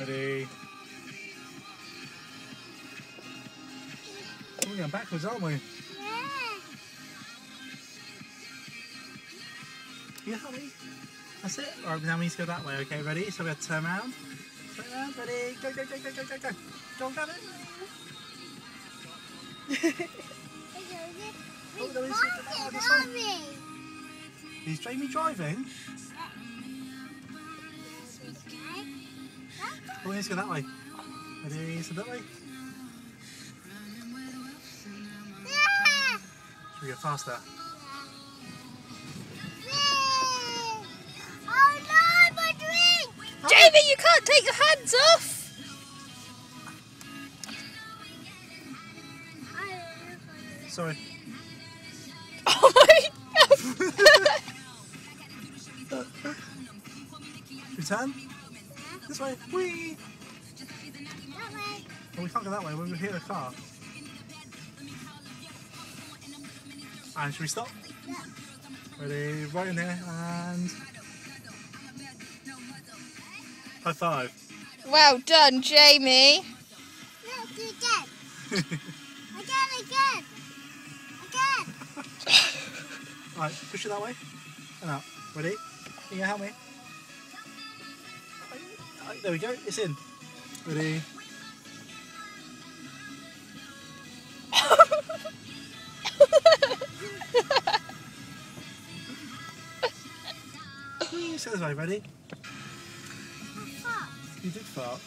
Ready? We're going backwards, aren't we? Yeah. Yeah, honey. That's it. Alright, now we need to go that way, okay? Ready? So we're going to turn around. Turn around, ready? Go, go, go, go, go, go, go. Go, grab it. Oh, there is something this way. Is Jamie driving? Oh, we need to go that way. Ready? So that way. Should we go faster? Jamie, you can't take your hands off! Sorry. Oh my god! Return? This way. Whee! Well, we can't go that way. We're going to hit a car. And should we stop? Ready? Right in there and... High five. Well done, Jamie. Again. Alright, push it that way. And up. Ready? Can you help me? There we go. It's in. Ready? So this way. Ready? You did fart.